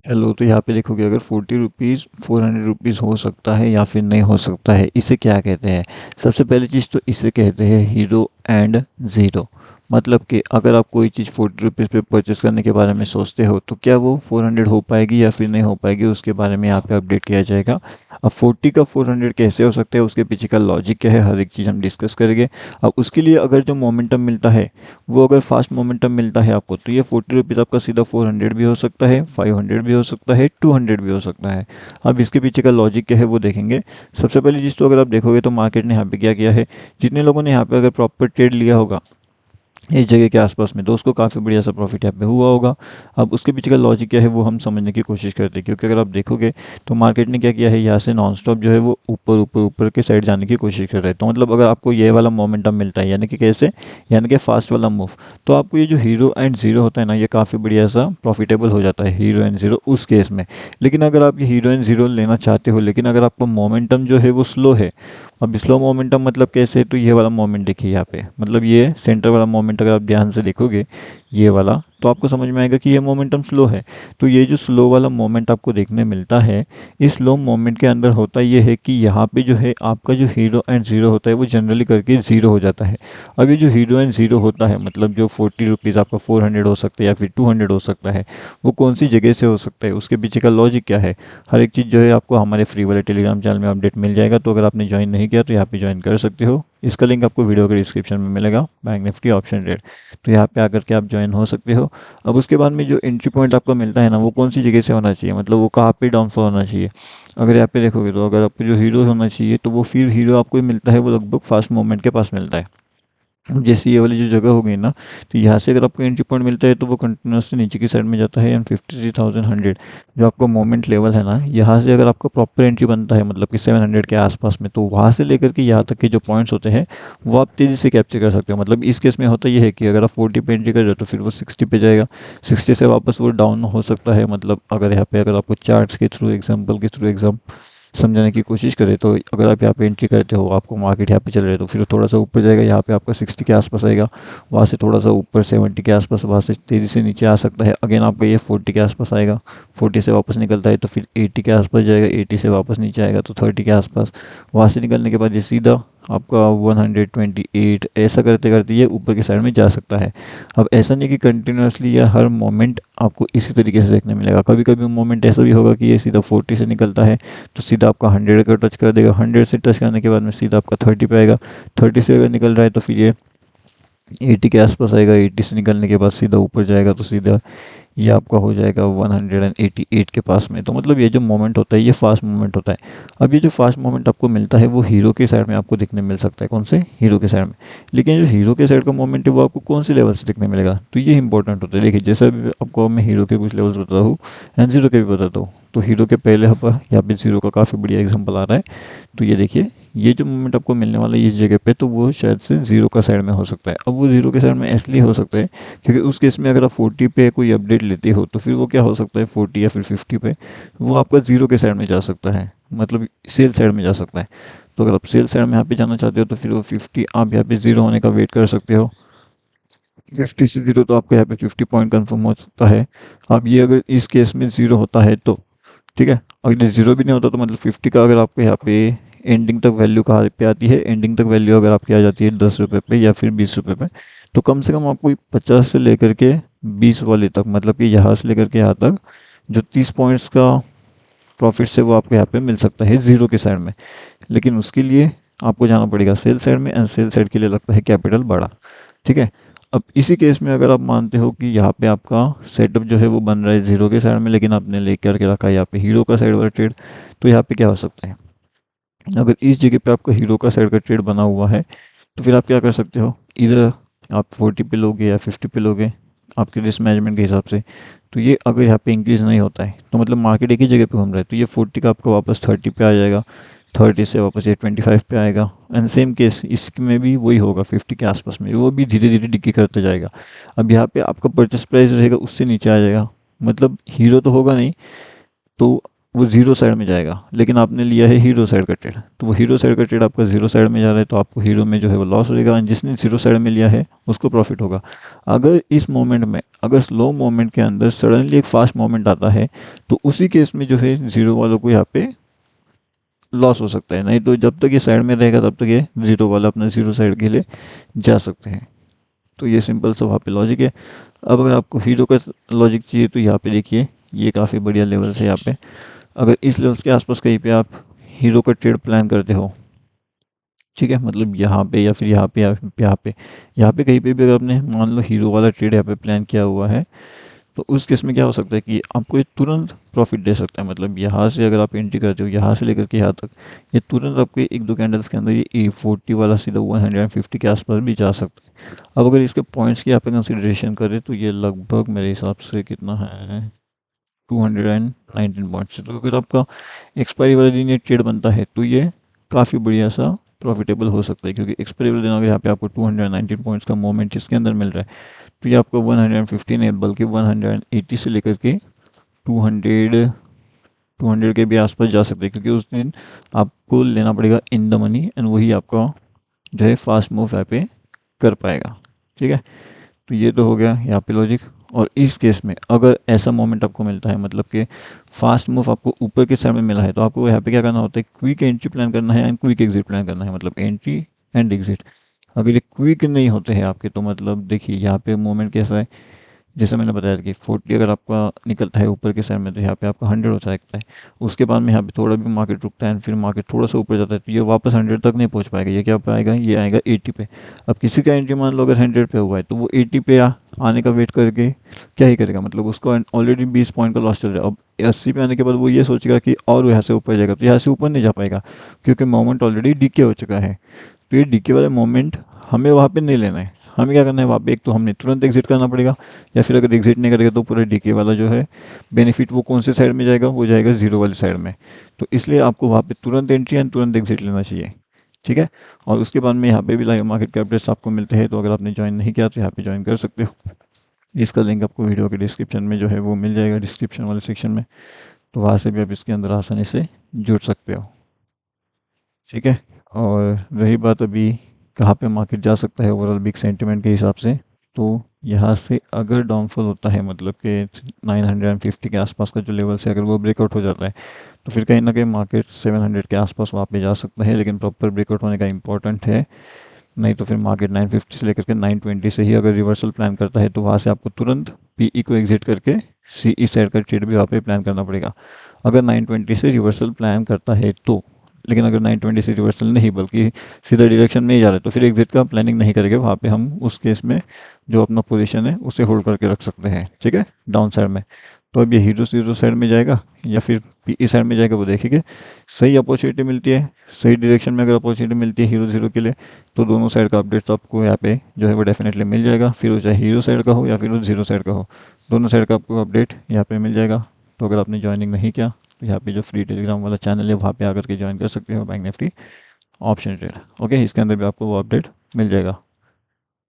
Hello, तो यहाँ पे देखोगे अगर 40 रुपीज़ 400 रुपीज़ हो सकता है या फिर नहीं हो सकता है, इसे क्या कहते हैं। सबसे पहली चीज़ तो इसे कहते हैं हीरो एंड ज़ीरो। मतलब कि अगर आप कोई चीज़ 40 रुपीज़ पे परचेस करने के बारे में सोचते हो तो क्या वो 400 हो पाएगी या फिर नहीं हो पाएगी, उसके बारे में यहाँ पे अपडेट किया जाएगा। अब 40 का 400 कैसे हो सकता है, उसके पीछे का लॉजिक क्या है, हर एक चीज़ हम डिस्कस करेंगे। अब उसके लिए अगर जो मोमेंटम मिलता है वो अगर फास्ट मोमेंटम मिलता है आपको, तो ये 40 रुपीज़ आपका सीधा 400 भी हो सकता है, 500 भी हो सकता है, 200 भी हो सकता है। अब इसके पीछे का लॉजिक क्या है वो देखेंगे। सबसे पहली चीज़ तो अगर आप देखोगे तो मार्केट ने यहाँ पे क्या किया है, जितने लोगों ने यहाँ पे अगर प्रॉपर ट्रेड लिया होगा इस जगह के आसपास में, तो उसको काफ़ी बढ़िया सा प्रॉफिट यहाँ पे हुआ होगा। अब उसके पीछे का लॉजिक क्या है वो हम समझने की कोशिश करते हैं, क्योंकि अगर आप देखोगे तो मार्केट ने क्या किया है, यहाँ से नॉन स्टॉप जो है वो ऊपर ऊपर ऊपर के साइड जाने की कोशिश कर रहे हैं। तो मतलब अगर आपको ये वाला मोमेंटम मिलता है, यानी कि कैसे, यानी कि फास्ट वाला मूव, तो आपको ये जो हीरो एंड जीरो होता है ना, ये काफ़ी बढ़िया सा प्रॉफिटेबल हो जाता है हीरो एंड जीरो उस केस में। लेकिन अगर आप ये हीरो एंड जीरो लेना चाहते हो, लेकिन अगर आपका मोमेंटम जो है वो स्लो है, अब स्लो मोमेंटम मतलब कैसे, तो ये वाला मोमेंट देखिए यहाँ पे, मतलब ये सेंटर वाला मोमेंट अगर आप ध्यान से देखोगे ये वाला, तो आपको समझ में आएगा कि ये मोमेंटम स्लो है। तो ये जो स्लो वाला मोमेंट आपको देखने मिलता है, इस स्लो मोमेंट के अंदर होता ये है कि यहाँ पे जो है आपका जो हीरो एंड ज़ीरो होता है वो जनरली करके ज़ीरो हो जाता है। अब ये जो हीरो एंड ज़ीरो होता है, मतलब जो 40 रुपीज़ आपका 400 हो सकता है या फिर 200 हो सकता है, वो कौन सी जगह से हो सकता है, उसके पीछे का लॉजिक क्या है, हर एक चीज़ जो है आपको हमारे फ्री वाले टेलीग्राम चैनल में अपडेट मिल जाएगा। तो अगर आपने ज्वाइन नहीं किया तो यहाँ पे ज्वाइन कर सकते हो, इसका लिंक आपको वीडियो के डिस्क्रिप्शन में मिलेगा, बैंक निफ्टी ऑप्शन रेट। तो यहाँ पे आकर के आप ज्वाइन हो सकते हो। अब उसके बाद में जो एंट्री पॉइंट आपको मिलता है ना, वो कौन सी जगह से होना चाहिए, मतलब वो कहाँ पे डाउनफॉल होना चाहिए। अगर यहाँ पे देखोगे तो अगर आपको जो हीरो होना चाहिए, तो वो फिर हीरो आपको मिलता है वो लगभग फास्ट मूवमेंट के पास मिलता है। अब जैसे ये वाली जो जगह हो गई ना, तो यहाँ से अगर आपको एंट्री पॉइंट मिलता है तो वो कंटिन्यूसली नीचे की साइड में जाता है, एंड 53,100 जो आपका मोमेंट लेवल है ना, यहाँ से अगर आपका प्रॉपर एंट्री बनता है, मतलब कि 700 के आसपास में, तो वहाँ से लेकर के यहाँ तक के जो पॉइंट्स होते हैं वो आप तेज़ी से कैप्चर कर सकते हो। मतलब इस केस में होता ये है कि अगर आप 40 पे एंट्री कर रहे हो तो फिर वो 60 पे जाएगा, 60 से वापस वो डाउन हो सकता है। मतलब अगर यहाँ पे अगर आपको चार्ट्स के थ्रू एग्जाम्पल के थ्रू समझाने की कोशिश करें, तो अगर आप यहाँ पे एंट्री करते हो, आपको मार्केट यहाँ पे चल रहा है, तो फिर थोड़ा सा ऊपर जाएगा, यहाँ पे आपका 60 के आसपास आएगा, वहाँ से थोड़ा सा ऊपर 70 के आसपास, वहाँ से तेज़ी से नीचे आ सकता है, अगेन आपका ये 40 के आसपास आएगा, 40 से वापस निकलता है तो फिर 80 के आसपास जाएगा, 80 से वापस नीचे आएगा तो 30 के आसपास, वहाँ से निकलने के बाद ये सीधा आपका 128 ऐसा करते करते ये ऊपर की साइड में जा सकता है। अब ऐसा नहीं कि कंटिन्यूसली या हर मोमेंट आपको इसी तरीके से देखने मिलेगा, कभी कभी मोमेंट ऐसा भी होगा कि ये सीधा 40 से निकलता है तो सीधा आपका 100 का टच कर देगा, 100 से टच करने के बाद में सीधा आपका 30 पे आएगा, 30 से अगर निकल रहा है तो फिर ये 80 के आसपास आएगा, 80 से निकलने के बाद सीधा ऊपर जाएगा तो सीधा ये आपका हो जाएगा 188 के पास में। तो मतलब ये जो मोमेंट होता है ये फास्ट मोमेंट होता है। अब ये जो फास्ट मोमेंट आपको मिलता है वो हीरो के साइड में आपको दिखने मिल सकता है, कौन से, हीरो के साइड में। लेकिन जो हीरो के साइड का मोमेंट है वो आपको कौन से लेवल से दिखने मिलेगा, तो ये इंपॉर्टेंट होता है। देखिए जैसे अभी आपको मैं हीरो के कुछ लेवल्स बताता हूँ एंड जीरो के भी बताता हूँ। तो हीरो के पहले यहाँ पे जीरो का काफ़ी बढ़िया एग्जाम्पल आ रहा है। तो ये देखिए, ये जो मोमेंट आपको मिलने वाला है इस जगह पे, तो वो शायद से जीरो का साइड में हो सकता है। अब वो जीरो के साइड में इसलिए हो सकता है क्योंकि उस केस में अगर आप 40 पे कोई अपडेट लेते हो तो फिर वो क्या हो सकता है, 40 या फिर 50 पे वो आपका जीरो के साइड में जा सकता है, मतलब सेल साइड में जा सकता है। तो अगर आप सेल साइड में यहाँ पे जाना चाहते हो तो फिर वो 50 आप यहाँ पे जीरो होने का वेट कर सकते हो। 50 से जीरो तो आपका यहाँ पे 50 पॉइंट कंफर्म हो सकता है। अब ये अगर इस केस में जीरो होता है तो ठीक है, अगर ज़ीरो भी नहीं होता तो मतलब 50 का अगर आपको यहाँ पे एंडिंग तक वैल्यू कहाँ पे आती है, एंडिंग तक वैल्यू अगर आपकी आ जाती है 10 रुपये पे या फिर 20 रुपये पे, तो कम से कम आपको 50 से लेकर के 20 वाले तक, मतलब कि यहाँ से लेकर के यहाँ तक जो 30 पॉइंट्स का प्रॉफिट है वो आपको यहाँ पे मिल सकता है ज़ीरो के साइड में। लेकिन उसके लिए आपको जाना पड़ेगा सेल साइड में, एंड सेल साइड के लिए लगता है कैपिटल बड़ा। ठीक है। अब इसी केस में अगर आप मानते हो कि यहाँ पे आपका सेटअप जो है वो बन रहा है जीरो के साइड में, लेकिन आपने लेकर के रखा है यहाँ पे हीरो का साइड वाला ट्रेड, तो यहाँ पे क्या हो सकता है, अगर इस जगह पे आपका हीरो का साइड का ट्रेड बना हुआ है तो फिर आप क्या कर सकते हो, इधर आप 40 पे लोगे या 50 पे लोगे आपके रिस्क मैनेजमेंट के हिसाब से। तो ये अगर यहाँ पे इंक्रीज़ नहीं होता है तो मतलब मार्केट एक ही जगह पे घूम रहा है, तो ये 40 का आपका वापस 30 पे आ जाएगा, 30 से वापस ये 25 पे आएगा, एंड सेम केस इसमें भी वही होगा, 50 के आसपास में वो भी धीरे धीरे डिक्की करते जाएगा। अब यहाँ पे आपका परचेस प्राइस रहेगा उससे नीचे आ जाएगा, मतलब हीरो तो होगा नहीं, तो वो जीरो साइड में जाएगा, लेकिन आपने लिया है हीरो साइड का ट्रेड, तो वो हीरो साइड का ट्रेड आपका जीरो साइड में जा रहा है, तो आपको हीरो में जो है वो लॉस होगा, और जिसने जीरो साइड में लिया है उसको प्रॉफिट होगा। अगर इस मोमेंट में, अगर स्लो मोमेंट के अंदर सडनली एक फास्ट मोमेंट आता है, तो उसी केस में जो है जीरो वालों को यहाँ पे लॉस हो सकता है। नहीं तो जब तक ये साइड में रहेगा तब तक ये जीरो वाला अपना जीरो साइड के लिए जा सकते हैं। तो ये सिंपल सा वहाँ पे लॉजिक है। अब अगर आपको हीरो का लॉजिक चाहिए तो यहाँ पे देखिए, ये काफ़ी बढ़िया लेवल है यहाँ पे। अगर इस लेवल्स के आसपास कहीं पे आप हीरो का ट्रेड प्लान करते हो, ठीक है, मतलब यहाँ पे या फिर यहाँ पे या फिर यहाँ पे कहीं पे भी अगर आपने मान लो हीरो वाला ट्रेड यहाँ पे प्लान किया हुआ है, तो उस केस में क्या हो सकता है कि आपको ये तुरंत प्रॉफिट दे सकता है। मतलब यहाँ से अगर आप एंट्री करते हो, यहाँ से लेकर के यहाँ तक, ये तुरंत आपको एक दो कैंडल्स के अंदर ये A40 वाला सीधा 150 के आसपास भी जा सकता है। अब अगर इसके पॉइंट्स की यहाँ पे कंसिडरेशन करें तो ये लगभग मेरे हिसाब से कितना है, 219 पॉइंट्स। तो अगर आपका एक्सपायरी वाले दिन ये ट्रेड बनता है तो ये काफ़ी बढ़िया सा प्रॉफिटेबल हो सकता है, क्योंकि एक्सपायरी वाले दिन अगर यहाँ पे आपको 219 पॉइंट्स का मोमेंट इसके अंदर मिल रहा है, तो ये आपको 115 नहीं बल्कि 180 से लेकर के 200 200 के भी आसपास जा सकते हैं, क्योंकि उस दिन आपको लेना पड़ेगा इन द मनी, एंड वही आपका जो है फास्ट मूव यहाँ पे कर पाएगा। ठीक है, तो ये तो हो गया यहाँ पे लॉजिक। और इस केस में अगर ऐसा मोमेंट आपको मिलता है, मतलब कि फास्ट मूव आपको ऊपर के साइड में मिला है, तो आपको यहाँ पे क्या करना होता है, क्विक एंट्री प्लान करना है एंड क्विक एग्जिट प्लान करना है, मतलब एंट्री एंड एग्जिट। अगर ये क्विक नहीं होते हैं आपके, तो मतलब देखिए यहाँ पे मोमेंट कैसा है, जैसे मैंने बताया कि 40 अगर आपका निकलता है ऊपर के साइड में, तो यहाँ पे आपका 100 हो सकता है। उसके बाद में यहाँ पे थोड़ा भी मार्केट रुकता है, फिर मार्केट थोड़ा सा ऊपर जाता है, तो ये वापस 100 तक नहीं पहुँच पाएगा। ये क्या पे आएगा, ये आएगा 80 पे। अब किसी का एंट्री मान लो अगर 100 पे हुआ है, तो वो 80 पे आने का वेट करके क्या ही करेगा, मतलब उसको ऑलरेडी 20 पॉइंट का लॉस चल रहा है। अब 80 पे आने के बाद वो ये सोचेगा कि और वो यहाँ से ऊपर जाएगा, तो यहाँ से ऊपर नहीं जा पाएगा, क्योंकि मोमेंट ऑलरेडी डीके हो चुका है। तो ये डीके वाले मोमेंट हमें वहाँ पे नहीं लेना है। हमें क्या करना है, वहाँ पे एक तो हमने तुरंत एग्जिट करना पड़ेगा, या फिर अगर एग्जिट नहीं करेगा तो पूरा डीके वाला जो है बेनिफिट वो कौन से साइड में जाएगा, वो जाएगा जीरो वाली साइड में। तो इसलिए आपको वहाँ पे तुरंत एंट्री एंड तुरंत एग्जिट लेना चाहिए। ठीक है, और उसके बाद में यहाँ पे भी लाइव मार्केट के अपडेट्स आपको मिलते हैं, तो अगर आपने ज्वाइन नहीं किया तो यहाँ पे ज्वाइन कर सकते हो। इसका लिंक आपको वीडियो के डिस्क्रिप्शन में जो है वो मिल जाएगा, डिस्क्रिप्शन वाले सेक्शन में। तो वहाँ से भी आप इसके अंदर आसानी से जुड़ सकते हो। ठीक है, और रही बात अभी कहाँ पे मार्केट जा सकता है ओवरऑल बिग सेंटिमेंट के हिसाब से, तो यहाँ से अगर डाउनफॉल होता है, मतलब कि 950 के आसपास का जो लेवल से अगर वो ब्रेकआउट हो जाता है, तो फिर कहीं ना कहीं मार्केट 700 के आसपास वहाँ पे जा सकता है, लेकिन प्रॉपर ब्रेकआउट होने का इंपॉर्टेंट है। नहीं तो फिर मार्केट 950 से लेकर के 920 से ही अगर रिवर्सल प्लान करता है, तो वहाँ से आपको तुरंत पीई को एग्जिट करके सीई साइड का ट्रेड भी वहाँ पे प्लान करना पड़ेगा, अगर 920 से रिवर्सल प्लान करता है तो। लेकिन अगर 920 से रिवर्सल नहीं बल्कि सीधा डायरेक्शन में ही जा रहा है, तो फिर एग्जिट का प्लानिंग नहीं करेंगे, वहाँ पे हम उस केस में जो अपना पोजीशन है उसे होल्ड करके रख सकते हैं। ठीक है, डाउन साइड में। तो अब ये हीरो जीरो साइड में जाएगा या फिर पीई साइड में जाएगा, वो देखेंगे। सही अपॉर्चुनिटी मिलती है, सही डायरेक्शन में अगर अपॉर्चुनिटी मिलती है हीरो जीरो के लिए, तो दोनों साइड का अपडेट तो आपको यहाँ पे जो है वो डेफिनेटली मिल जाएगा, फिर वो चाहे हीरो साइड का हो या फिर वो जीरो साइड का हो, दोनों साइड का आपको अपडेट यहाँ पे मिल जाएगा। तो अगर आपने ज्वाइनिंग नहीं किया तो यहाँ पे जो फ्री टेलीग्राम वाला चैनल है वहाँ पे आकर के ज्वाइन कर सकते हो, bank Nifty option trade. Okay, इसके अंदर भी आपको वो अपडेट मिल जाएगा।